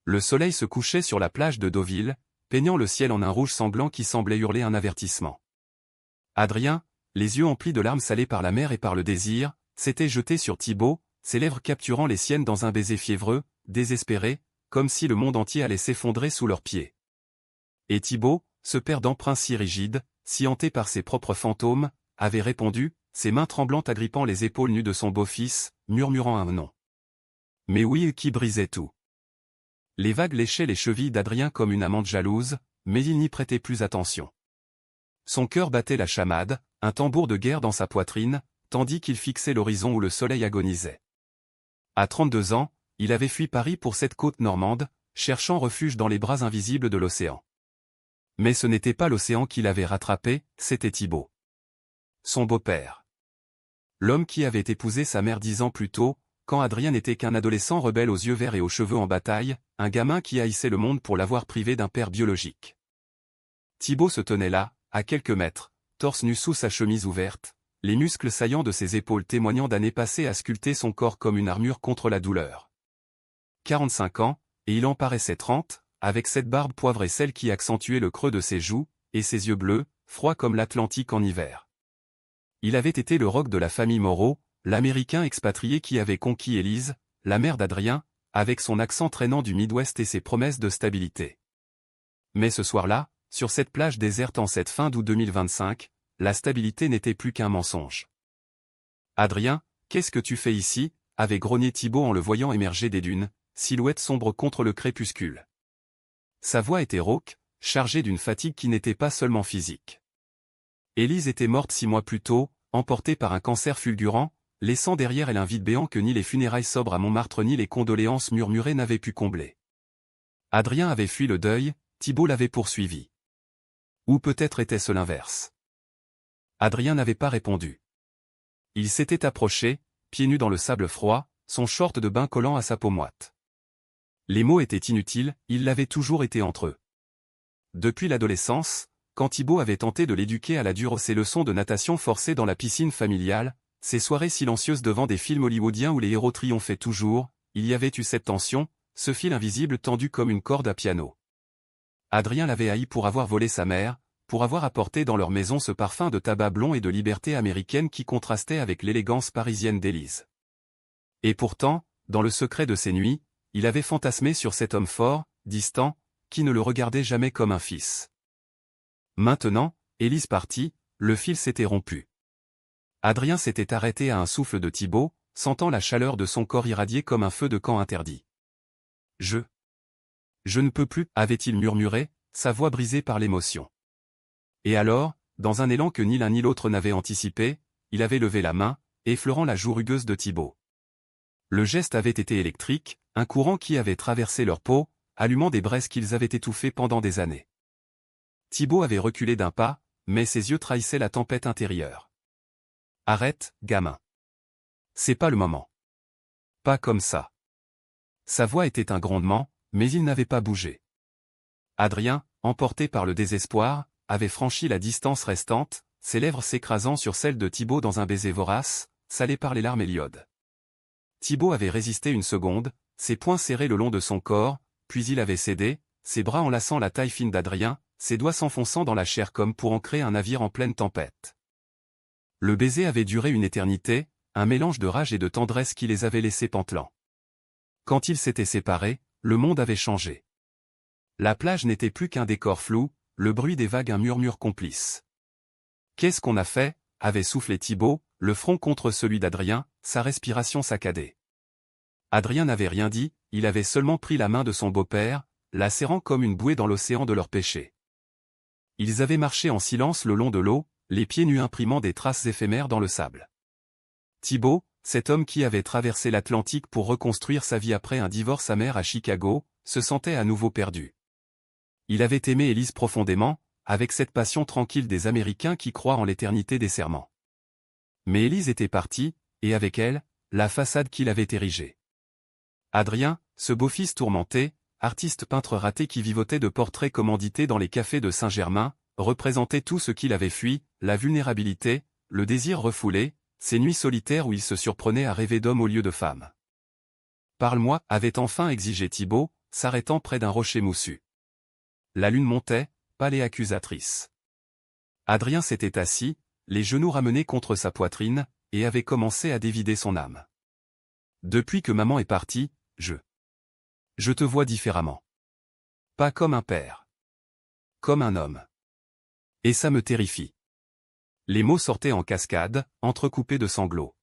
Le soleil se couchait sur la plage de Deauville, peignant le ciel en un rouge sanglant qui semblait hurler un avertissement. Adrien, les yeux emplis de larmes salées par la mer et par le désir, s'était jeté sur Thibaut, ses lèvres capturant les siennes dans un baiser fiévreux, désespéré, comme si le monde entier allait s'effondrer sous leurs pieds. Et Thibaut, ce père d'emprunt si rigide, si hanté par ses propres fantômes, avait répondu, ses mains tremblantes agrippant les épaules nues de son beau-fils, murmurant un nom. Mais oui, qui brisait tout. Les vagues léchaient les chevilles d'Adrien comme une amante jalouse, mais il n'y prêtait plus attention. Son cœur battait la chamade, un tambour de guerre dans sa poitrine, tandis qu'il fixait l'horizon où le soleil agonisait. À 32 ans, il avait fui Paris pour cette côte normande, cherchant refuge dans les bras invisibles de l'océan. Mais ce n'était pas l'océan qui l'avait rattrapé, c'était Thibaut. Son beau-père. L'homme qui avait épousé sa mère 10 ans plus tôt, quand Adrien n'était qu'un adolescent rebelle aux yeux verts et aux cheveux en bataille, un gamin qui haïssait le monde pour l'avoir privé d'un père biologique. Thibaut se tenait là, à quelques mètres, torse nu sous sa chemise ouverte, les muscles saillants de ses épaules témoignant d'années passées à sculpter son corps comme une armure contre la douleur. 45 ans, et il en paraissait 30, avec cette barbe poivrée celle qui accentuait le creux de ses joues, et ses yeux bleus, froids comme l'Atlantique en hiver. Il avait été le roc de la famille Moreau, l'Américain expatrié qui avait conquis Élise, la mère d'Adrien, avec son accent traînant du Midwest et ses promesses de stabilité. Mais ce soir-là, sur cette plage déserte en cette fin d'août 2025, la stabilité n'était plus qu'un mensonge. « Adrien, qu'est-ce que tu fais ici ?» avait grogné Thibaut en le voyant émerger des dunes, silhouette sombre contre le crépuscule. Sa voix était rauque, chargée d'une fatigue qui n'était pas seulement physique. Élise était morte 6 mois plus tôt, emportée par un cancer fulgurant, laissant derrière elle un vide béant que ni les funérailles sobres à Montmartre ni les condoléances murmurées n'avaient pu combler. Adrien avait fui le deuil, Thibaut l'avait poursuivi. Ou peut-être était-ce l'inverse. Adrien n'avait pas répondu. Il s'était approché, pieds nus dans le sable froid, son short de bain collant à sa peau moite. Les mots étaient inutiles, ils l'avaient toujours été entre eux. Depuis l'adolescence, quand Thibaut avait tenté de l'éduquer à la dure ses leçons de natation forcées dans la piscine familiale, ces soirées silencieuses devant des films hollywoodiens où les héros triomphaient toujours, il y avait eu cette tension, ce fil invisible tendu comme une corde à piano. Adrien l'avait haï pour avoir volé sa mère, pour avoir apporté dans leur maison ce parfum de tabac blond et de liberté américaine qui contrastait avec l'élégance parisienne d'Élise. Et pourtant, dans le secret de ses nuits, il avait fantasmé sur cet homme fort, distant, qui ne le regardait jamais comme un fils. Maintenant, Élise partie, le fil s'était rompu. Adrien s'était arrêté à un souffle de Thibaut, sentant la chaleur de son corps irradier comme un feu de camp interdit. « Je ne peux plus » avait-il murmuré, sa voix brisée par l'émotion. Et alors, dans un élan que ni l'un ni l'autre n'avait anticipé, il avait levé la main, effleurant la joue rugueuse de Thibaut. Le geste avait été électrique, un courant qui avait traversé leur peau, allumant des braises qu'ils avaient étouffées pendant des années. Thibaut avait reculé d'un pas, mais ses yeux trahissaient la tempête intérieure. « Arrête, gamin. C'est pas le moment. Pas comme ça. » Sa voix était un grondement, mais il n'avait pas bougé. Adrien, emporté par le désespoir, avait franchi la distance restante, ses lèvres s'écrasant sur celles de Thibaut dans un baiser vorace, salé par les larmes et l'iode. Thibaut avait résisté une seconde, ses poings serrés le long de son corps, puis il avait cédé, ses bras enlaçant la taille fine d'Adrien, ses doigts s'enfonçant dans la chair comme pour ancrer un navire en pleine tempête. Le baiser avait duré une éternité, un mélange de rage et de tendresse qui les avait laissés pantelants. Quand ils s'étaient séparés, le monde avait changé. La plage n'était plus qu'un décor flou, le bruit des vagues un murmure complice. « Qu'est-ce qu'on a fait ?» avait soufflé Thibaut, le front contre celui d'Adrien, sa respiration saccadée. Adrien n'avait rien dit, il avait seulement pris la main de son beau-père, la serrant comme une bouée dans l'océan de leurs péchés. Ils avaient marché en silence le long de l'eau, les pieds nus imprimant des traces éphémères dans le sable. Thibaut, cet homme qui avait traversé l'Atlantique pour reconstruire sa vie après un divorce amer à Chicago, se sentait à nouveau perdu. Il avait aimé Élise profondément, avec cette passion tranquille des Américains qui croient en l'éternité des serments. Mais Élise était partie, et avec elle, la façade qu'il avait érigée. Adrien, ce beau-fils tourmenté, artiste peintre raté qui vivotait de portraits commandités dans les cafés de Saint-Germain, représentait tout ce qu'il avait fui, la vulnérabilité, le désir refoulé, ces nuits solitaires où il se surprenait à rêver d'homme au lieu de femme. « Parle-moi » avait enfin exigé Thibaut, s'arrêtant près d'un rocher moussu. La lune montait, pâle et accusatrice. Adrien s'était assis, les genoux ramenés contre sa poitrine, et avait commencé à dévider son âme. Depuis que maman est partie, je te vois différemment. Pas comme un père. Comme un homme. Et ça me terrifie. Les mots sortaient en cascade, entrecoupés de sanglots.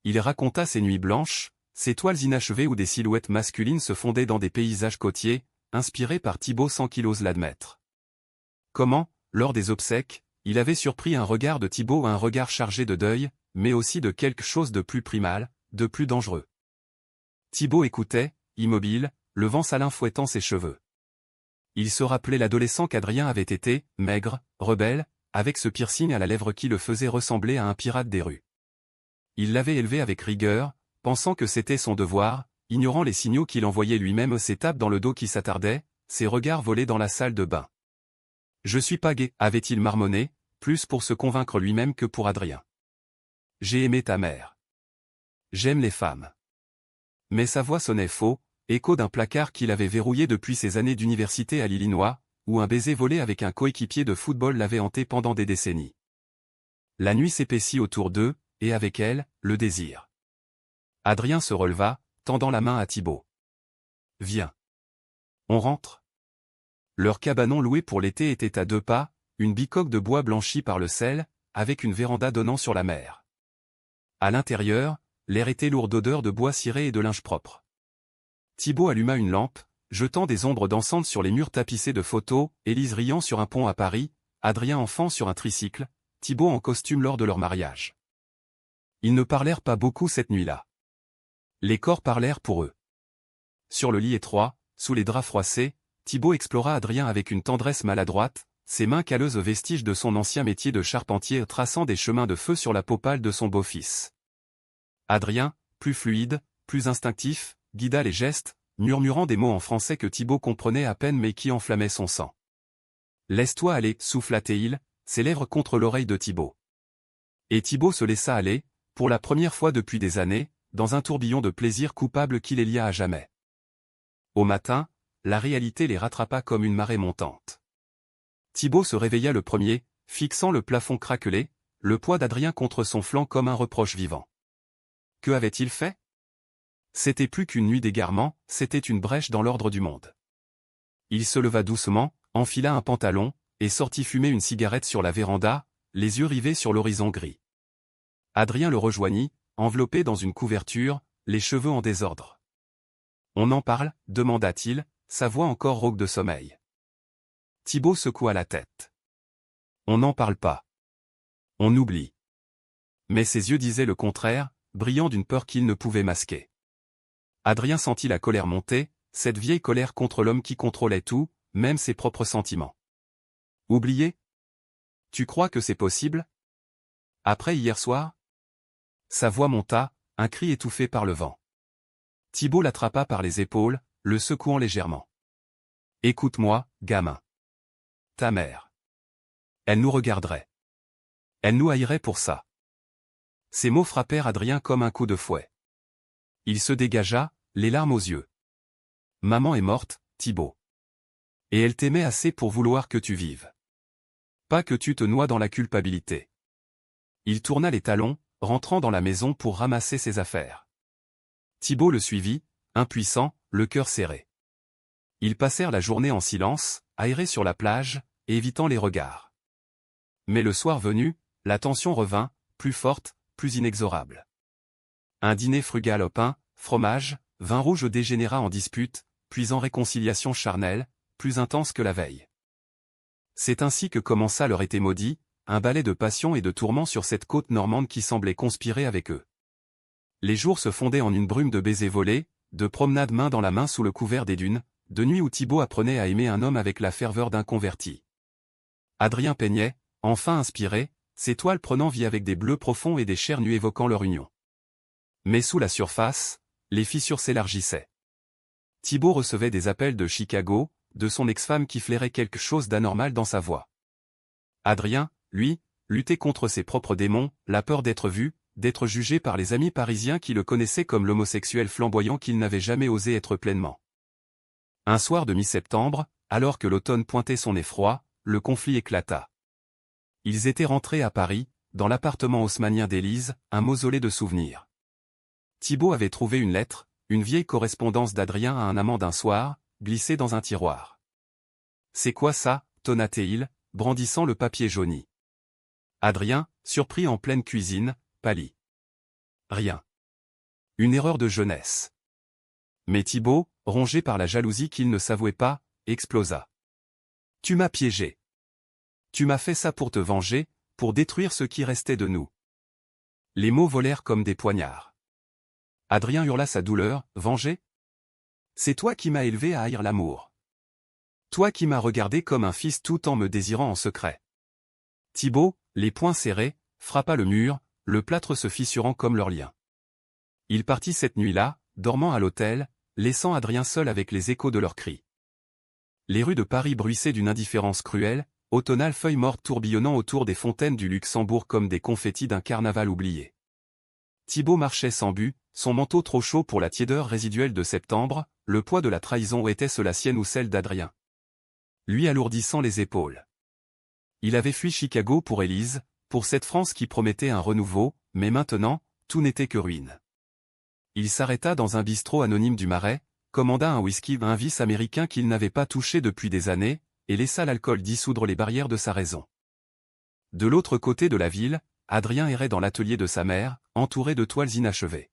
Il raconta ses nuits blanches, ces toiles inachevées où des silhouettes masculines se fondaient dans des paysages côtiers, inspirés par Thibaut sans qu'il ose l'admettre. Comment, lors des obsèques, il avait surpris un regard de Thibaut, un regard chargé de deuil, mais aussi de quelque chose de plus primal, de plus dangereux. Thibaut écoutait, immobile, le vent salin fouettant ses cheveux. Il se rappelait l'adolescent qu'Adrien avait été, maigre, rebelle, avec ce piercing à la lèvre qui le faisait ressembler à un pirate des rues. Il l'avait élevé avec rigueur, pensant que c'était son devoir, ignorant les signaux qu'il envoyait lui-même, ses tapes dans le dos qui s'attardaient, ses regards volés dans la salle de bain. « Je suis pas gay », avait-il marmonné, plus pour se convaincre lui-même que pour Adrien. « J'ai aimé ta mère. J'aime les femmes. » Mais sa voix sonnait faux, écho d'un placard qu'il avait verrouillé depuis ses années d'université à l'Illinois, où un baiser volé avec un coéquipier de football l'avait hanté pendant des décennies. La nuit s'épaissit autour d'eux, et avec elle, le désir. Adrien se releva, tendant la main à Thibaut. « Viens. On rentre ?» Leur cabanon loué pour l'été était à 2 pas, une bicoque de bois blanchi par le sel, avec une véranda donnant sur la mer. À l'intérieur, l'air était lourd d'odeur de bois ciré et de linge propre. Thibaut alluma une lampe, jetant des ombres dansantes sur les murs tapissés de photos, Élise riant sur un pont à Paris, Adrien enfant sur un tricycle, Thibaut en costume lors de leur mariage. Ils ne parlèrent pas beaucoup cette nuit-là. Les corps parlèrent pour eux. Sur le lit étroit, sous les draps froissés, Thibaut explora Adrien avec une tendresse maladroite, ses mains calleuses vestiges de son ancien métier de charpentier traçant des chemins de feu sur la peau pâle de son beau-fils. Adrien, plus fluide, plus instinctif, guida les gestes, murmurant des mots en français que Thibaut comprenait à peine mais qui enflammaient son sang. « Laisse-toi aller » souffla-t-il, ses lèvres contre l'oreille de Thibaut. Et Thibaut se laissa aller, pour la première fois depuis des années, dans un tourbillon de plaisir coupable qui les lia à jamais. Au matin, la réalité les rattrapa comme une marée montante. Thibaut se réveilla le premier, fixant le plafond craquelé, le poids d'Adrien contre son flanc comme un reproche vivant. Que avait-il fait? C'était plus qu'une nuit d'égarement, c'était une brèche dans l'ordre du monde. Il se leva doucement, enfila un pantalon, et sortit fumer une cigarette sur la véranda, les yeux rivés sur l'horizon gris. Adrien le rejoignit, enveloppé dans une couverture, les cheveux en désordre. « On en parle ?» demanda-t-il, sa voix encore rauque de sommeil. Thibaut secoua la tête. « On n'en parle pas. On oublie. » Mais ses yeux disaient le contraire, brillant d'une peur qu'il ne pouvait masquer. Adrien sentit la colère monter, cette vieille colère contre l'homme qui contrôlait tout, même ses propres sentiments. « Oublier? Tu crois que c'est possible? Après hier soir ?» Sa voix monta, un cri étouffé par le vent. Thibaut l'attrapa par les épaules, le secouant légèrement. « Écoute-moi, gamin. Ta mère. Elle nous regarderait. Elle nous haïrait pour ça. » Ces mots frappèrent Adrien comme un coup de fouet. Il se dégagea, les larmes aux yeux. « Maman est morte, Thibaut. Et elle t'aimait assez pour vouloir que tu vives. Pas que tu te noies dans la culpabilité. » Il tourna les talons, rentrant dans la maison pour ramasser ses affaires. Thibaut le suivit, impuissant, le cœur serré. Ils passèrent la journée en silence, aérés sur la plage, évitant les regards. Mais le soir venu, la tension revint, plus forte, plus inexorable. Un dîner frugal au pain, fromage, vin rouge dégénéra en dispute, puis en réconciliation charnelle, plus intense que la veille. C'est ainsi que commença leur été maudit, un ballet de passion et de tourments sur cette côte normande qui semblait conspirer avec eux. Les jours se fondaient en une brume de baisers volés, de promenades main dans la main sous le couvert des dunes, de nuits où Thibaut apprenait à aimer un homme avec la ferveur d'un converti. Adrien peignait, enfin inspiré, ses toiles prenant vie avec des bleus profonds et des chairs nues évoquant leur union. Mais sous la surface, les fissures s'élargissaient. Thibaut recevait des appels de Chicago, de son ex-femme qui flairait quelque chose d'anormal dans sa voix. Adrien, lui, luttait contre ses propres démons, la peur d'être vu, d'être jugé par les amis parisiens qui le connaissaient comme l'homosexuel flamboyant qu'il n'avait jamais osé être pleinement. Un soir de mi-septembre, alors que l'automne pointait son effroi, le conflit éclata. Ils étaient rentrés à Paris, dans l'appartement haussmannien d'Élise, un mausolée de souvenirs. Thibaut avait trouvé une lettre, une vieille correspondance d'Adrien à un amant d'un soir, glissée dans un tiroir. « C'est quoi ça » tonna-t-il, brandissant le papier jauni. Adrien, surpris en pleine cuisine, pâlit. « Rien. Une erreur de jeunesse. » Mais Thibaut, rongé par la jalousie qu'il ne s'avouait pas, explosa. « Tu m'as piégé. Tu m'as fait ça pour te venger, pour détruire ce qui restait de nous. » Les mots volèrent comme des poignards. Adrien hurla sa douleur. « Venger ? C'est toi qui m'as élevé à haïr l'amour. Toi qui m'as regardé comme un fils tout en me désirant en secret. » Thibaut, les poings serrés, frappa le mur, le plâtre se fissurant comme leur lien. Il partit cette nuit-là, dormant à l'hôtel, laissant Adrien seul avec les échos de leurs cris. Les rues de Paris bruissaient d'une indifférence cruelle, automnales feuilles mortes tourbillonnant autour des fontaines du Luxembourg comme des confettis d'un carnaval oublié. Thibaut marchait sans but, son manteau trop chaud pour la tiédeur résiduelle de septembre, le poids de la trahison était-ce la sienne ou celle d'Adrien, lui alourdissant les épaules. Il avait fui Chicago pour Élise, pour cette France qui promettait un renouveau, mais maintenant, tout n'était que ruine. Il s'arrêta dans un bistrot anonyme du Marais, commanda un whisky, un vice américain qu'il n'avait pas touché depuis des années, et laissa l'alcool dissoudre les barrières de sa raison. De l'autre côté de la ville, Adrien errait dans l'atelier de sa mère, entouré de toiles inachevées.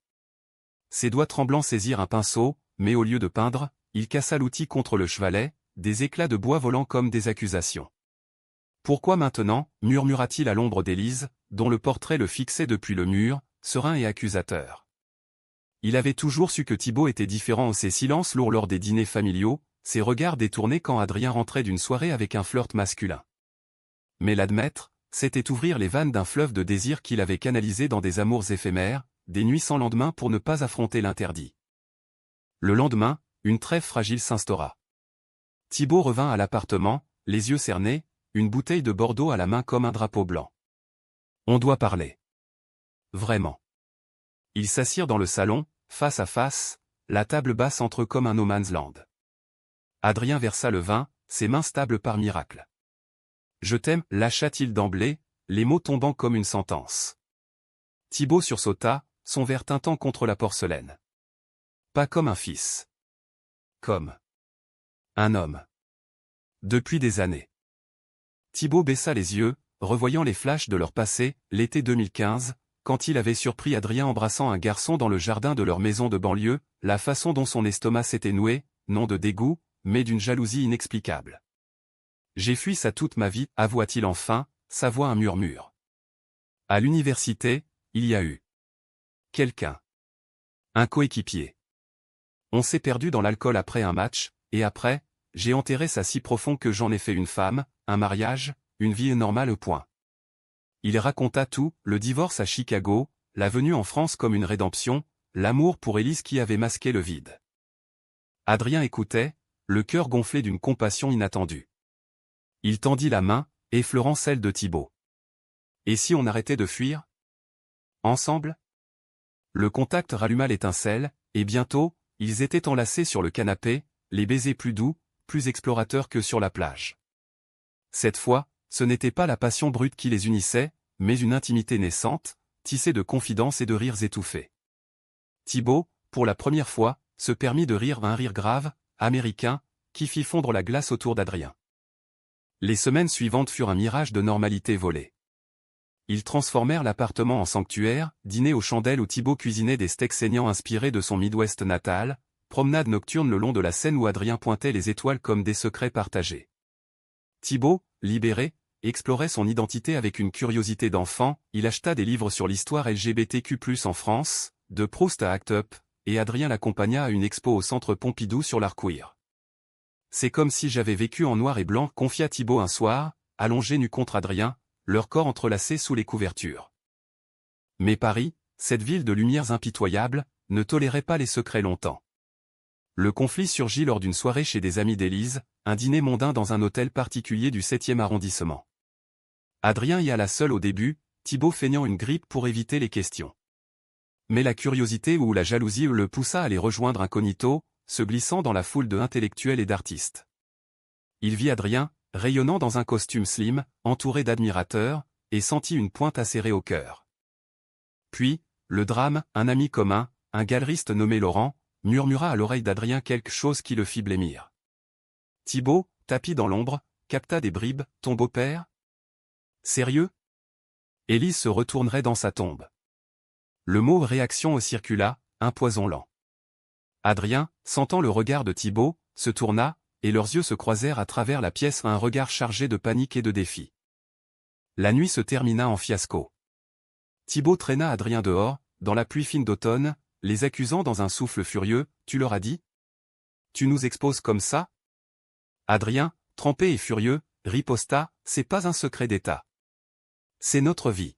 Ses doigts tremblants saisirent un pinceau, mais au lieu de peindre, il cassa l'outil contre le chevalet, des éclats de bois volant comme des accusations. « Pourquoi maintenant » murmura-t-il à l'ombre d'Élise, dont le portrait le fixait depuis le mur, serein et accusateur. Il avait toujours su que Thibaut était différent, ses silences lourds lors des dîners familiaux, ses regards détournés quand Adrien rentrait d'une soirée avec un flirt masculin. Mais l'admettre, c'était ouvrir les vannes d'un fleuve de désir qu'il avait canalisé dans des amours éphémères, des nuits sans lendemain pour ne pas affronter l'interdit. Le lendemain, une trêve fragile s'instaura. Thibaut revint à l'appartement, les yeux cernés, une bouteille de Bordeaux à la main comme un drapeau blanc. « On doit parler. Vraiment. » Ils s'assirent dans le salon, face à face, la table basse entre eux comme un no man's land. Adrien versa le vin, ses mains stables par miracle. « Je t'aime » lâcha-t-il d'emblée, les mots tombant comme une sentence. Thibaut sursauta, son verre tintant contre la porcelaine. Pas comme un fils. Comme un homme. Depuis des années. Thibaut baissa les yeux, revoyant les flashs de leur passé, l'été 2015, quand il avait surpris Adrien embrassant un garçon dans le jardin de leur maison de banlieue, la façon dont son estomac s'était noué, non de dégoût, mais d'une jalousie inexplicable. « J'ai fui ça toute ma vie » avoua-t-il enfin, sa voix un murmure. À l'université, il y a eu quelqu'un. Un coéquipier. On s'est perdu dans l'alcool après un match, et après, j'ai enterré ça si profond que j'en ai fait une femme, un mariage, une vie normale au point. Il raconta tout, le divorce à Chicago, la venue en France comme une rédemption, l'amour pour Élise qui avait masqué le vide. Adrien écoutait, le cœur gonflé d'une compassion inattendue. Il tendit la main, effleurant celle de Thibaut. Et si on arrêtait de fuir ? Ensemble ? Le contact ralluma l'étincelle, et bientôt, ils étaient enlacés sur le canapé, les baisers plus doux, plus explorateurs que sur la plage. Cette fois, ce n'était pas la passion brute qui les unissait, mais une intimité naissante, tissée de confidences et de rires étouffés. Thibaut, pour la première fois, se permit de rire un rire grave, américain, qui fit fondre la glace autour d'Adrien. Les semaines suivantes furent un mirage de normalité volée. Ils transformèrent l'appartement en sanctuaire, dîner aux chandelles où Thibaut cuisinait des steaks saignants inspirés de son Midwest natal, promenade nocturne le long de la Seine où Adrien pointait les étoiles comme des secrets partagés. Thibaut, libéré, explorait son identité avec une curiosité d'enfant, il acheta des livres sur l'histoire LGBTQ+ en France, de Proust à Act Up, et Adrien l'accompagna à une expo au Centre Pompidou sur l'art queer. « C'est comme si j'avais vécu en noir et blanc » confia Thibaut un soir, allongé nu contre Adrien, leur corps entrelacés sous les couvertures. Mais Paris, cette ville de lumières impitoyables, ne tolérait pas les secrets longtemps. Le conflit surgit lors d'une soirée chez des amis d'Élise, un dîner mondain dans un hôtel particulier du 7e arrondissement. Adrien y alla seul au début, Thibaut feignant une grippe pour éviter les questions. Mais la curiosité ou la jalousie le poussa à les rejoindre incognito, se glissant dans la foule de intellectuels et d'artistes. Il vit Adrien, rayonnant dans un costume slim, entouré d'admirateurs, et sentit une pointe acérée au cœur. Puis, le drame, un ami commun, un galeriste nommé Laurent, murmura à l'oreille d'Adrien quelque chose qui le fit blêmir. Thibaut, tapi dans l'ombre, capta des bribes, ton beau-père ? Sérieux ? Élise se retournerait dans sa tombe. Le mot réaction circula, un poison lent. Adrien, sentant le regard de Thibaut, se tourna, et leurs yeux se croisèrent à travers la pièce un regard chargé de panique et de défi. La nuit se termina en fiasco. Thibaut traîna Adrien dehors, dans la pluie fine d'automne, les accusant dans un souffle furieux, « Tu leur as dit ? Tu nous exposes comme ça ?» Adrien, trempé et furieux, riposta, « C'est pas un secret d'État. C'est notre vie. »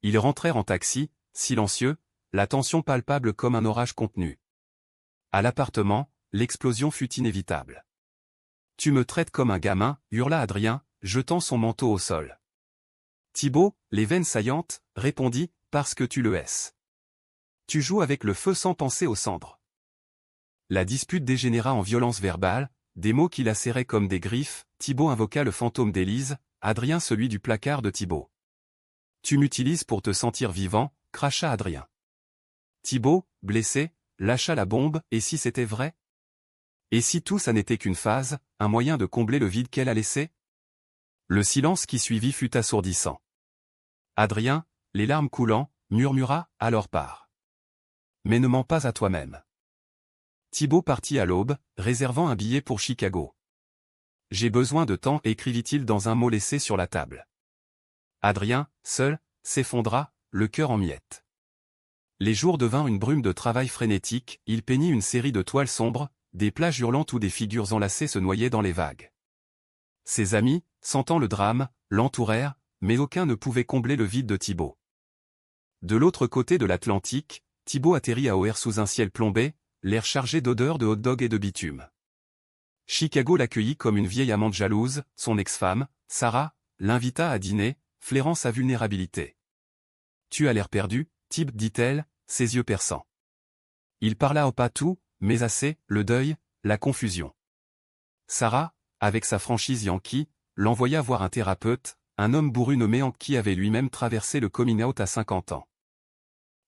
Ils rentrèrent en taxi, silencieux, la tension palpable comme un orage contenu. À l'appartement, l'explosion fut inévitable. « Tu me traites comme un gamin » hurla Adrien, jetant son manteau au sol. Thibaut, les veines saillantes, répondit, « Parce que tu le hais. Tu joues avec le feu sans penser aux cendres. » La dispute dégénéra en violence verbale, des mots qui lacéraient comme des griffes. Thibaut invoqua le fantôme d'Élise, Adrien celui du placard de Thibaut. « Tu m'utilises pour te sentir vivant » cracha Adrien. Thibaut, blessé, lâcha la bombe, et si c'était vrai ? Et si tout ça n'était qu'une phase, un moyen de combler le vide qu'elle a laissé ? Le silence qui suivit fut assourdissant. Adrien, les larmes coulant, murmura, « Alors pars. Mais ne mens pas à toi-même. » Thibaut partit à l'aube, réservant un billet pour Chicago. « J'ai besoin de temps » écrivit-il dans un mot laissé sur la table. Adrien, seul, s'effondra, le cœur en miettes. Les jours devinrent une brume de travail frénétique, il peignit une série de toiles sombres, des plages hurlantes où des figures enlacées se noyaient dans les vagues. Ses amis, sentant le drame, l'entourèrent, mais aucun ne pouvait combler le vide de Thibaut. De l'autre côté de l'Atlantique, Thibaut atterrit à O'Hare sous un ciel plombé, l'air chargé d'odeurs de hot-dog et de bitume. Chicago l'accueillit comme une vieille amante jalouse, son ex-femme, Sarah, l'invita à dîner, flairant sa vulnérabilité. « Tu as l'air perdu, Thib, dit-elle, ses yeux perçants. » Il parla pas tout, mais assez, le deuil, la confusion. Sarah, avec sa franchise yankee, l'envoya voir un thérapeute, un homme bourru nommé Hank qui avait lui-même traversé le coming out à 50 ans.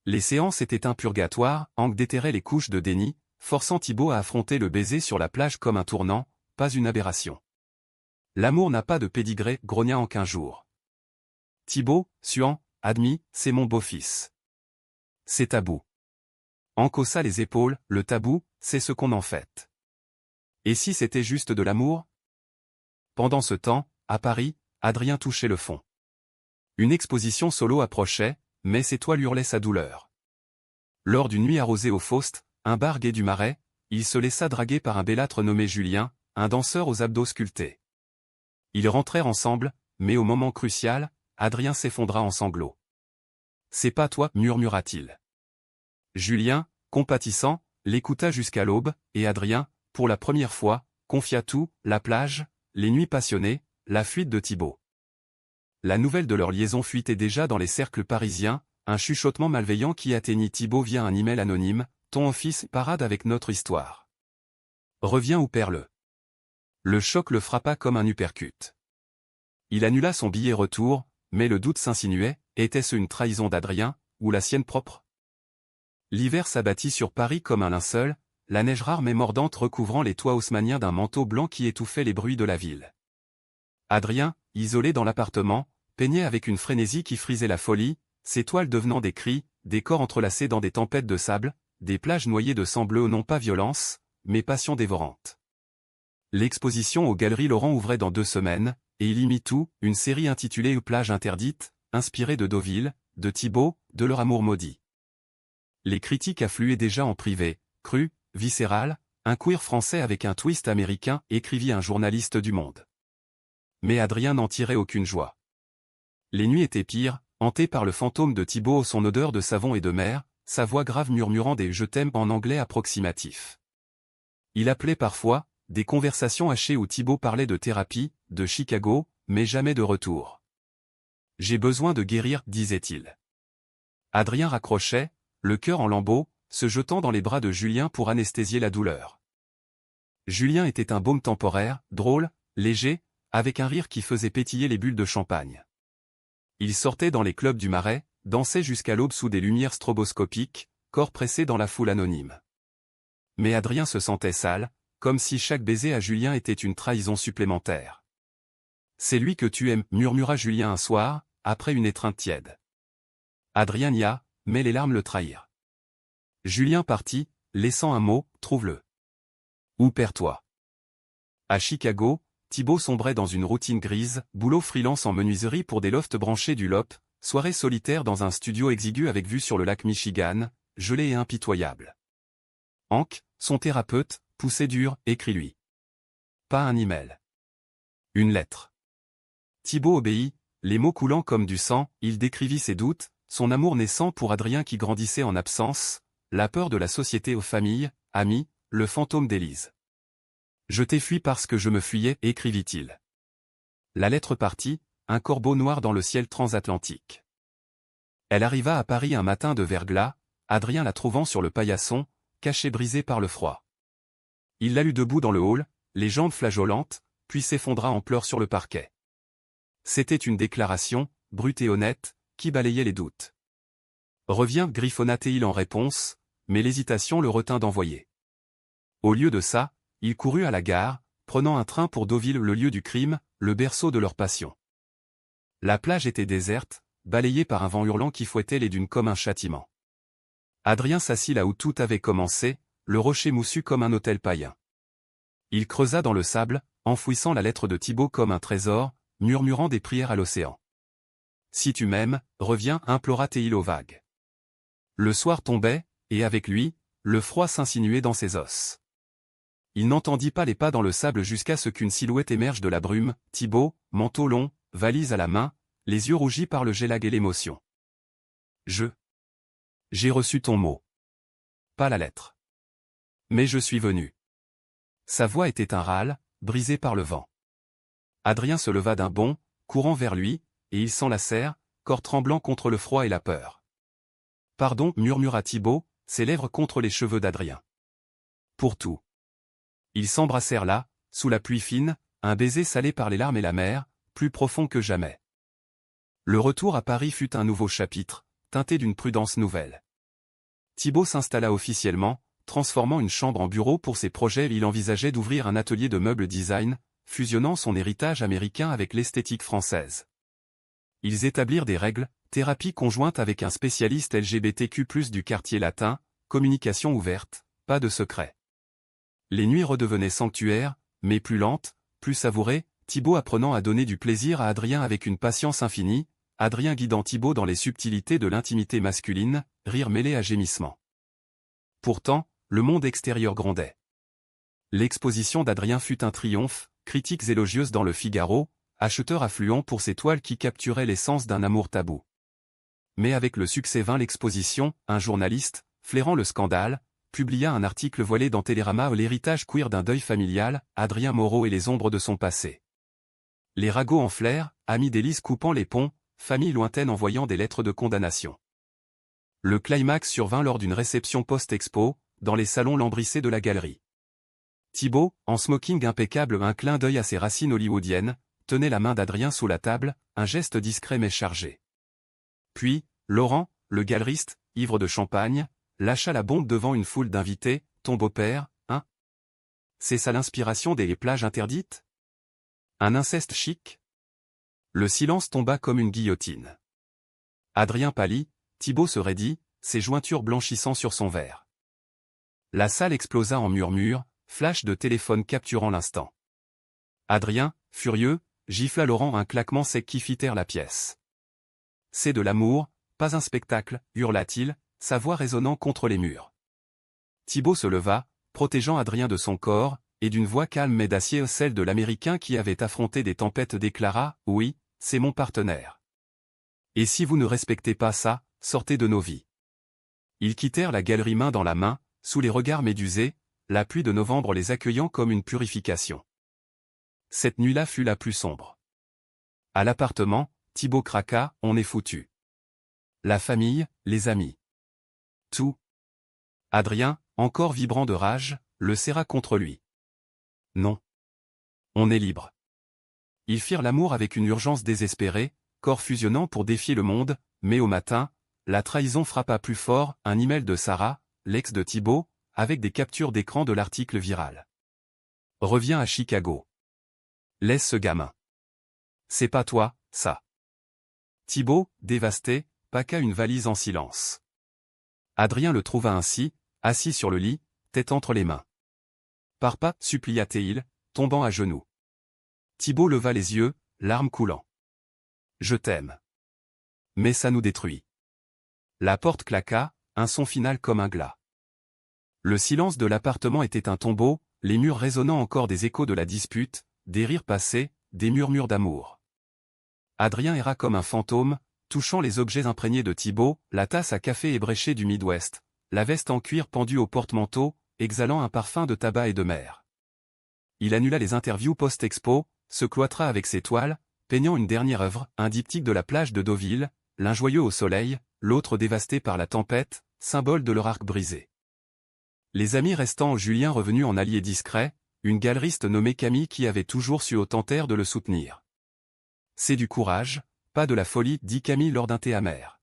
Les séances étaient un purgatoire, Hank déterrait les couches de déni, forçant Thibaut à affronter le baiser sur la plage comme un tournant, pas une aberration. L'amour n'a pas de pédigré, grogna Hank un jour. Thibaut, suant, admis, c'est mon beau-fils. C'est tabou. Hank haussa les épaules, le tabou, c'est ce qu'on en fait. Et si c'était juste de l'amour ? Pendant ce temps, à Paris, Adrien touchait le fond. Une exposition solo approchait, mais ses toiles hurlaient sa douleur. Lors d'une nuit arrosée au Faust, un bar gai du Marais, il se laissa draguer par un bellâtre nommé Julien, un danseur aux abdos sculptés. Ils rentrèrent ensemble, mais au moment crucial, Adrien s'effondra en sanglots. « C'est pas toi, murmura-t-il. Julien, compatissant, l'écouta jusqu'à l'aube, et Adrien, pour la première fois, confia tout, la plage, les nuits passionnées, la fuite de Thibaut. La nouvelle de leur liaison fuitait déjà dans les cercles parisiens, un chuchotement malveillant qui atteignit Thibaut via un email anonyme, « Ton fils parade avec notre histoire. Reviens ou perds-le. » Le choc le frappa comme un uppercut. Il annula son billet retour, mais le doute s'insinuait, était-ce une trahison d'Adrien, ou la sienne propre ? L'hiver s'abattit sur Paris comme un linceul, la neige rare mais mordante recouvrant les toits haussmanniens d'un manteau blanc qui étouffait les bruits de la ville. Adrien, isolé dans l'appartement, peignait avec une frénésie qui frisait la folie, ses toiles devenant des cris, des corps entrelacés dans des tempêtes de sable, des plages noyées de sang bleu non pas violence, mais passion dévorante. L'exposition aux Galeries Laurent ouvrait dans 2 semaines, et il y mit tout, une série intitulée « Plage interdite », inspirée de Deauville, de Thibaut, de leur amour maudit. Les critiques affluaient déjà en privé, cru, viscéral, un queer français avec un twist américain, écrivit un journaliste du Monde. Mais Adrien n'en tirait aucune joie. Les nuits étaient pires, hantées par le fantôme de Thibaut, son odeur de savon et de mer, sa voix grave murmurant des « je t'aime » en anglais approximatif. Il appelait parfois, des conversations hachées où Thibaut parlait de thérapie, de Chicago, mais jamais de retour. « J'ai besoin de guérir » disait-il. Adrien raccrochait, le cœur en lambeaux, se jetant dans les bras de Julien pour anesthésier la douleur. Julien était un baume temporaire, drôle, léger, avec un rire qui faisait pétiller les bulles de champagne. Il sortait dans les clubs du Marais, dansait jusqu'à l'aube sous des lumières stroboscopiques, corps pressé dans la foule anonyme. Mais Adrien se sentait sale, comme si chaque baiser à Julien était une trahison supplémentaire. « C'est lui que tu aimes » murmura Julien un soir, après une étreinte tiède. Adrien nia, mais les larmes le trahirent. Julien partit, laissant un mot, trouve-le. Ou perds-toi. À Chicago, Thibaut sombrait dans une routine grise, boulot freelance en menuiserie pour des lofts branchés du LOP, soirée solitaire dans un studio exigu avec vue sur le lac Michigan, gelé et impitoyable. Hank, son thérapeute, poussait dur, écris-lui. Pas un email. Une lettre. Thibaut obéit, les mots coulant comme du sang, il décrivit ses doutes, son amour naissant pour Adrien qui grandissait en absence, la peur de la société aux familles, amis, le fantôme d'Élise. Je t'ai fui parce que je me fuyais, écrivit-il. La lettre partit, un corbeau noir dans le ciel transatlantique. Elle arriva à Paris un matin de verglas, Adrien la trouvant sur le paillasson, caché brisé par le froid. Il la lut debout dans le hall, les jambes flageolantes, puis s'effondra en pleurs sur le parquet. C'était une déclaration, brute et honnête, qui balayait les doutes. Reviens, griffonna-t-il en réponse, mais l'hésitation le retint d'envoyer. Au lieu de ça, il courut à la gare, prenant un train pour Deauville, le lieu du crime, le berceau de leur passion. La plage était déserte, balayée par un vent hurlant qui fouettait les dunes comme un châtiment. Adrien s'assit là où tout avait commencé, le rocher moussu comme un autel païen. Il creusa dans le sable, enfouissant la lettre de Thibaut comme un trésor, murmurant des prières à l'océan. « Si tu m'aimes, reviens » implora-t-il aux vagues. Le soir tombait, et avec lui, le froid s'insinuait dans ses os. Il n'entendit pas les pas dans le sable jusqu'à ce qu'une silhouette émerge de la brume, Thibaut, manteau long, valise à la main, les yeux rougis par le gélag et l'émotion. « J'ai reçu ton mot. Pas la lettre. Mais je suis venu. » Sa voix était un râle, brisé par le vent. Adrien se leva d'un bond, courant vers lui, et ils s'enlacèrent, corps tremblant contre le froid et la peur. « Pardon, » murmura Thibaut, ses lèvres contre les cheveux d'Adrien. « Pour tout. » Ils s'embrassèrent là, sous la pluie fine, un baiser salé par les larmes et la mer, plus profond que jamais. Le retour à Paris fut un nouveau chapitre, teinté d'une prudence nouvelle. Thibaut s'installa officiellement, transformant une chambre en bureau pour ses projets. Il envisageait d'ouvrir un atelier de meubles design, fusionnant son héritage américain avec l'esthétique française. Ils établirent des règles, thérapie conjointe avec un spécialiste LGBTQ+ du quartier latin, communication ouverte, pas de secret. Les nuits redevenaient sanctuaires, mais plus lentes, plus savourées, Thibaut apprenant à donner du plaisir à Adrien avec une patience infinie, Adrien guidant Thibaut dans les subtilités de l'intimité masculine, rire mêlé à gémissements. Pourtant, le monde extérieur grondait. L'exposition d'Adrien fut un triomphe, critiques élogieuses dans le Figaro, acheteurs affluents pour ces toiles qui capturaient l'essence d'un amour tabou. Mais avec le succès vint l'exposition, un journaliste, flairant le scandale, publia un article voilé dans Télérama l'héritage queer d'un deuil familial, Adrien Moreau et les ombres de son passé. Les ragots enflèrent, amis d'Élise coupant les ponts, famille lointaine envoyant des lettres de condamnation. Le climax survint lors d'une réception post-expo, dans les salons lambrissés de la galerie. Thibaut, en smoking impeccable, un clin d'œil à ses racines hollywoodiennes, tenait la main d'Adrien sous la table, un geste discret mais chargé. Puis, Laurent, le galeriste, ivre de champagne, lâcha la bombe devant une foule d'invités. « Ton beau-père, hein? C'est ça l'inspiration des plages interdites? Un inceste chic ?» Le silence tomba comme une guillotine. Adrien pâlit, Thibaut se raidit, ses jointures blanchissant sur son verre. La salle explosa en murmures, flash de téléphone capturant l'instant. Adrien, furieux, gifla Laurent un claquement sec qui fit taire la pièce. « C'est de l'amour, pas un spectacle » hurla-t-il, sa voix résonnant contre les murs. Thibaut se leva, protégeant Adrien de son corps, et d'une voix calme mais d'acier, celle de l'Américain qui avait affronté des tempêtes, déclara « Oui, c'est mon partenaire. Et si vous ne respectez pas ça, sortez de nos vies. » Ils quittèrent la galerie main dans la main, sous les regards médusés, la pluie de novembre les accueillant comme une purification. Cette nuit-là fut la plus sombre. À l'appartement, Thibaut craqua, on est foutu. La famille, les amis. Tout. Adrien, encore vibrant de rage, le serra contre lui. Non. On est libre. Ils firent l'amour avec une urgence désespérée, corps fusionnant pour défier le monde, mais au matin, la trahison frappa plus fort, un email de Sarah, l'ex de Thibaut, avec des captures d'écran de l'article viral. Reviens à Chicago. Laisse ce gamin. C'est pas toi, ça. Thibaut, dévasté, paqua une valise en silence. Adrien le trouva ainsi, assis sur le lit, tête entre les mains. Pars pas, supplia-t-il, tombant à genoux. Thibaut leva les yeux, larmes coulant. Je t'aime. Mais ça nous détruit. La porte claqua, un son final comme un glas. Le silence de l'appartement était un tombeau, les murs résonnant encore des échos de la dispute, des rires passés, des murmures d'amour. Adrien erra comme un fantôme, touchant les objets imprégnés de Thibaut, la tasse à café ébréchée du Midwest, la veste en cuir pendue au porte-manteau, exhalant un parfum de tabac et de mer. Il annula les interviews post-expo, se cloîtra avec ses toiles, peignant une dernière œuvre, un diptyque de la plage de Deauville, l'un joyeux au soleil, l'autre dévasté par la tempête, symbole de leur arc brisé. Les amis restants, Julien revenu en allié discret, une galeriste nommée Camille qui avait toujours su tentèrent de le soutenir. C'est du courage, pas de la folie, dit Camille lors d'un thé amer.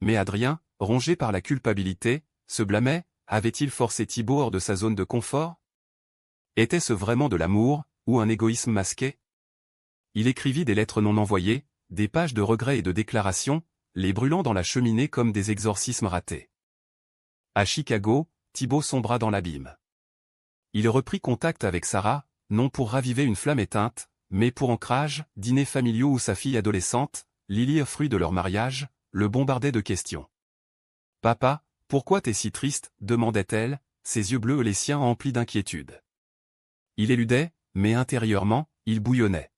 Mais Adrien, rongé par la culpabilité, se blâmait, avait-il forcé Thibaut hors de sa zone de confort? Était-ce vraiment de l'amour, ou un égoïsme masqué? Il écrivit des lettres non envoyées, des pages de regrets et de déclarations, les brûlant dans la cheminée comme des exorcismes ratés. À Chicago, Thibaut sombra dans l'abîme. Il reprit contact avec Sarah, non pour raviver une flamme éteinte, mais pour ancrage, dîners familiaux où sa fille adolescente, Lily, fruit de leur mariage, le bombardait de questions. « Papa, pourquoi t'es si triste ?» demandait-elle, ses yeux bleus et les siens emplis d'inquiétude. Il éludait, mais intérieurement, il bouillonnait.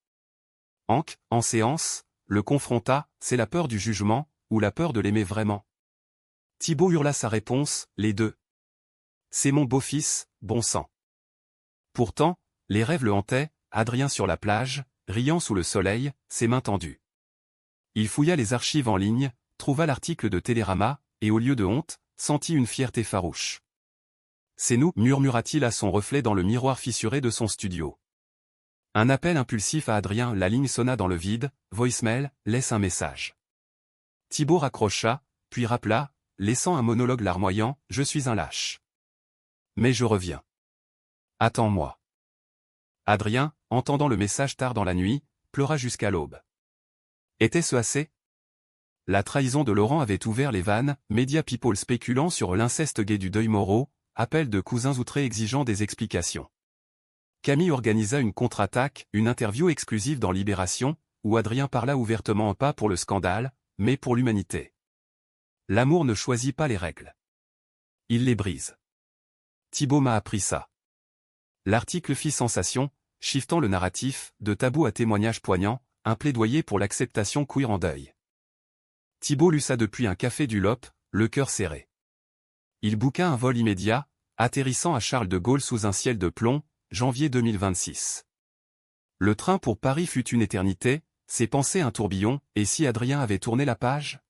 Hank, en séance, le confronta, c'est la peur du jugement, ou la peur de l'aimer vraiment. Thibaut hurla sa réponse, les deux. C'est mon beau-fils, bon sang. Pourtant, les rêves le hantaient, Adrien sur la plage, riant sous le soleil, ses mains tendues. Il fouilla les archives en ligne, trouva l'article de Télérama, et au lieu de honte, sentit une fierté farouche. C'est nous, murmura-t-il à son reflet dans le miroir fissuré de son studio. Un appel impulsif à Adrien, la ligne sonna dans le vide, voicemail, laisse un message. Thibaut raccrocha, puis rappela, laissant un monologue larmoyant, je suis un lâche. Mais je reviens. Attends-moi. Adrien, entendant le message tard dans la nuit, pleura jusqu'à l'aube. Était-ce assez? La trahison de Laurent avait ouvert les vannes, média people spéculant sur l'inceste gay du deuil Moreau, appel de cousins outrés exigeant des explications. Camille organisa une contre-attaque, une interview exclusive dans Libération, où Adrien parla ouvertement pas pour le scandale, mais pour l'humanité. L'amour ne choisit pas les règles. Il les brise. Thibaut m'a appris ça. L'article fit sensation, shiftant le narratif, de tabou à témoignage poignant, un plaidoyer pour l'acceptation queer en deuil. Thibaut lut ça depuis un café du Lop, le cœur serré. Il booka un vol immédiat, atterrissant à Charles de Gaulle sous un ciel de plomb, janvier 2026. Le train pour Paris fut une éternité, ses pensées un tourbillon, et si Adrien avait tourné la page?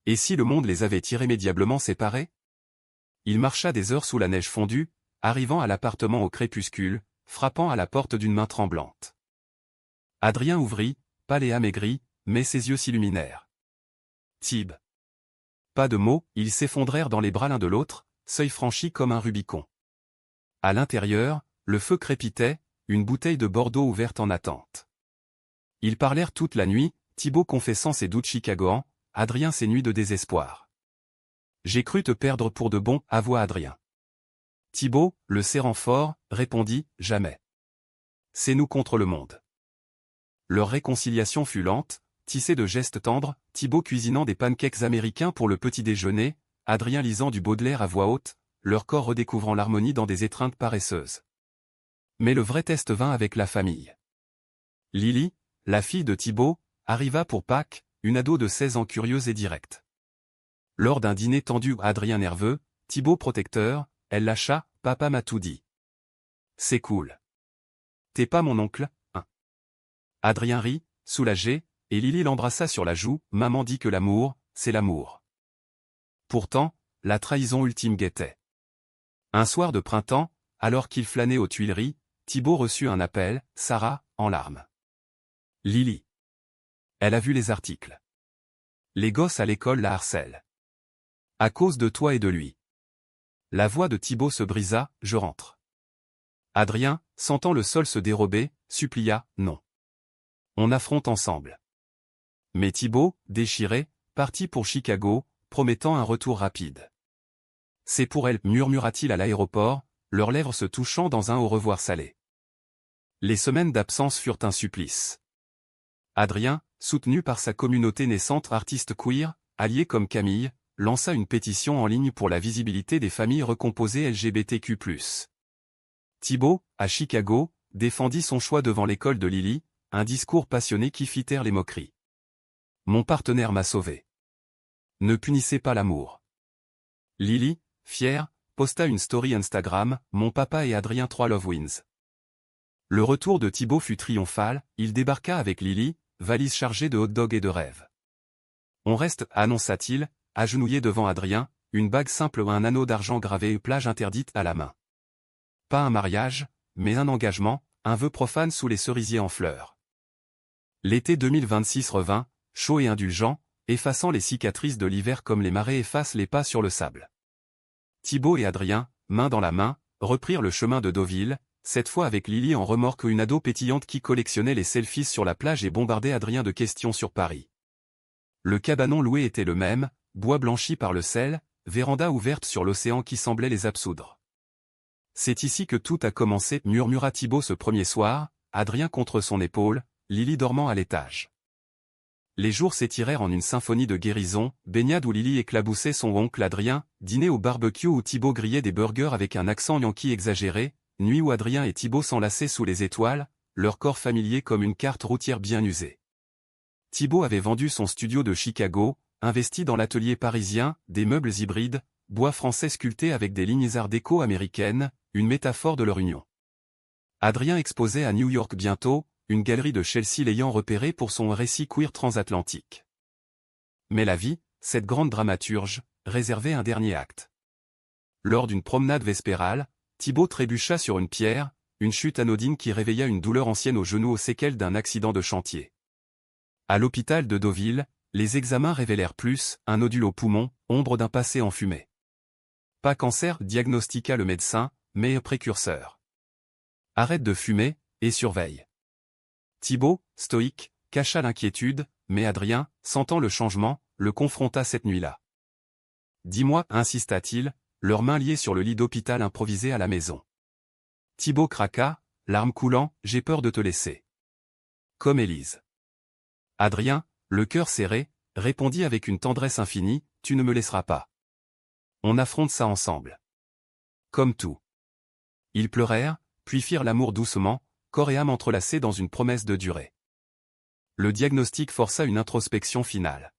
Et si le monde les avait irrémédiablement séparés? Il marcha des heures sous la neige fondue, arrivant à l'appartement au crépuscule, frappant à la porte d'une main tremblante. Adrien ouvrit, pâle et amaigri, mais ses yeux s'illuminèrent. Thib. Pas de mots, ils s'effondrèrent dans les bras l'un de l'autre, seuil franchi comme un Rubicon. À l'intérieur, le feu crépitait, une bouteille de Bordeaux ouverte en attente. Ils parlèrent toute la nuit, Thibaut confessant ses doutes chicagoans, Adrien ses nuits de désespoir. J'ai cru te perdre pour de bon, avoua Adrien. Thibaut, le serrant fort, répondit, jamais. C'est nous contre le monde. Leur réconciliation fut lente, tissée de gestes tendres, Thibaut cuisinant des pancakes américains pour le petit déjeuner, Adrien lisant du Baudelaire à voix haute, leur corps redécouvrant l'harmonie dans des étreintes paresseuses. Mais le vrai test vint avec la famille. Lily, la fille de Thibaut, arriva pour Pâques, une ado de 16 ans curieuse et directe. Lors d'un dîner tendu, Adrien nerveux, Thibaut protecteur, elle lâcha, papa m'a tout dit. C'est cool. T'es pas mon oncle, hein? Adrien rit, soulagé, et Lily l'embrassa sur la joue, maman dit que l'amour, c'est l'amour. Pourtant, la trahison ultime guettait. Un soir de printemps, alors qu'il flânait aux Tuileries, Thibaut reçut un appel, Sarah, en larmes. Lily. Elle a vu les articles. Les gosses à l'école la harcèlent. À cause de toi et de lui. La voix de Thibaut se brisa, je rentre. Adrien, sentant le sol se dérober, supplia, non. On affronte ensemble. Mais Thibaut, déchiré, partit pour Chicago, promettant un retour rapide. C'est pour elle, murmura-t-il à l'aéroport, leurs lèvres se touchant dans un au revoir salé. Les semaines d'absence furent un supplice. Adrien, soutenu par sa communauté naissante artiste queer, allié comme Camille, lança une pétition en ligne pour la visibilité des familles recomposées LGBTQ+. Thibaut, à Chicago, défendit son choix devant l'école de Lily, un discours passionné qui fit taire les moqueries. Mon partenaire m'a sauvé. Ne punissez pas l'amour. Lily, fière, posta une story Instagram, mon papa et Adrien 3 Love Wins. Le retour de Thibaut fut triomphal, il débarqua avec Lily, valise chargée de hot-dogs et de rêves. On reste, annonça-t-il, agenouillé devant Adrien, une bague simple ou un anneau d'argent gravé et plage interdite à la main. Pas un mariage, mais un engagement, un vœu profane sous les cerisiers en fleurs. L'été 2026 revint, chaud et indulgent, effaçant les cicatrices de l'hiver comme les marées effacent les pas sur le sable. Thibaut et Adrien, main dans la main, reprirent le chemin de Deauville, cette fois avec Lily en remorque une ado pétillante qui collectionnait les selfies sur la plage et bombardait Adrien de questions sur Paris. Le cabanon loué était le même, bois blanchi par le sel, véranda ouverte sur l'océan qui semblait les absoudre. C'est ici que tout a commencé, murmura Thibaut ce premier soir, Adrien contre son épaule, Lily dormant à l'étage. Les jours s'étirèrent en une symphonie de guérison, baignade où Lily éclaboussait son oncle Adrien, dîner au barbecue où Thibaut grillait des burgers avec un accent yankee exagéré, nuit où Adrien et Thibaut s'enlaçaient sous les étoiles, leur corps familier comme une carte routière bien usée. Thibaut avait vendu son studio de Chicago, investi dans l'atelier parisien, des meubles hybrides, bois français sculptés avec des lignes art déco américaines, une métaphore de leur union. Adrien exposait à New York bientôt, une galerie de Chelsea l'ayant repéré pour son récit queer transatlantique. Mais la vie, cette grande dramaturge, réservait un dernier acte. Lors d'une promenade vespérale, Thibaut trébucha sur une pierre, une chute anodine qui réveilla une douleur ancienne au genou aux séquelles d'un accident de chantier. À l'hôpital de Deauville, les examens révélèrent plus, un nodule au poumon, ombre d'un passé enfumé. Pas cancer, diagnostiqua le médecin, mais précurseur. Arrête de fumer, et surveille. Thibaut, stoïque, cacha l'inquiétude, mais Adrien, sentant le changement, le confronta cette nuit-là. Dis-moi, insista-t-il, leurs mains liées sur le lit d'hôpital improvisé à la maison. Thibaut craqua, larmes coulant, j'ai peur de te laisser. Comme Élise. Adrien, le cœur serré, répondit avec une tendresse infinie, tu ne me laisseras pas. On affronte ça ensemble. Comme tout. Ils pleurèrent, puis firent l'amour doucement, corps et âme entrelacés dans une promesse de durée. Le diagnostic força une introspection finale.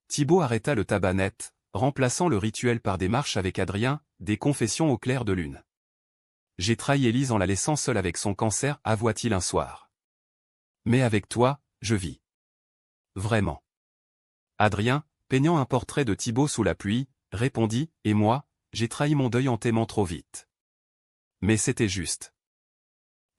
Thibaut arrêta le tabac net, remplaçant le rituel par des marches avec Adrien, des confessions au clair de lune. J'ai trahi Élise en la laissant seule avec son cancer, avoua-t-il un soir. Mais avec toi, je vis. Vraiment. Adrien, peignant un portrait de Thibaut sous la pluie, répondit, et moi, j'ai trahi mon deuil en t'aimant trop vite. Mais c'était juste.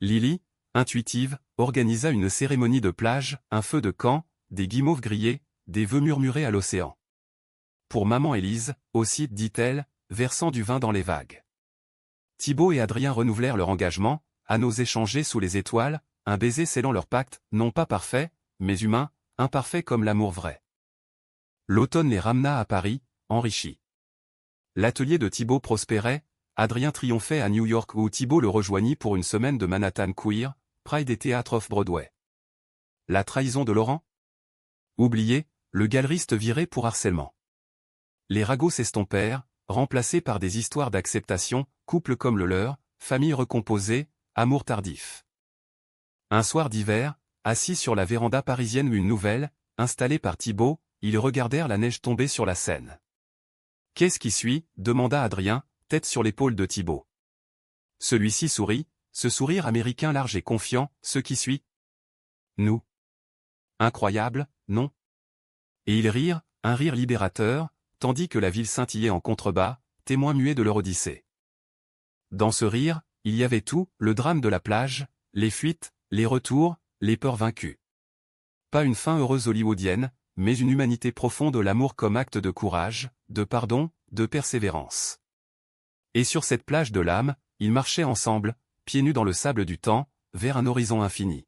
Lily, intuitive, organisa une cérémonie de plage, un feu de camp, des guimauves grillés, des vœux murmurés à l'océan. Pour maman Élise, aussi, dit-elle, versant du vin dans les vagues. Thibaut et Adrien renouvelèrent leur engagement, anneaux échangés sous les étoiles, un baiser scellant leur pacte, non pas parfait, mais humain, imparfait comme l'amour vrai. L'automne les ramena à Paris, enrichis. L'atelier de Thibaut prospérait, Adrien triomphait à New York où Thibaut le rejoignit pour une semaine de Manhattan Queer, Pride et Theatre off-Broadway. La trahison de Laurent? Oublié, le galeriste viré pour harcèlement. Les ragots s'estompèrent, remplacés par des histoires d'acceptation, couple comme le leur, famille recomposée, amour tardif. Un soir d'hiver, assis sur la véranda parisienne une nouvelle, installée par Thibaut, ils regardèrent la neige tomber sur la Seine. « Qu'est-ce qui suit » demanda Adrien, tête sur l'épaule de Thibaut. Celui-ci sourit, ce sourire américain large et confiant, ce qui suit. Nous. Incroyable, non? Et ils rirent, un rire libérateur, tandis que la ville scintillait en contrebas, témoin muet de leur odyssée. Dans ce rire, il y avait tout, le drame de la plage, les fuites, les retours, les peurs vaincues. Pas une fin heureuse hollywoodienne, mais une humanité profonde, l'amour comme acte de courage, de pardon, de persévérance. Et sur cette plage de l'âme, ils marchaient ensemble, pieds nus dans le sable du temps, vers un horizon infini.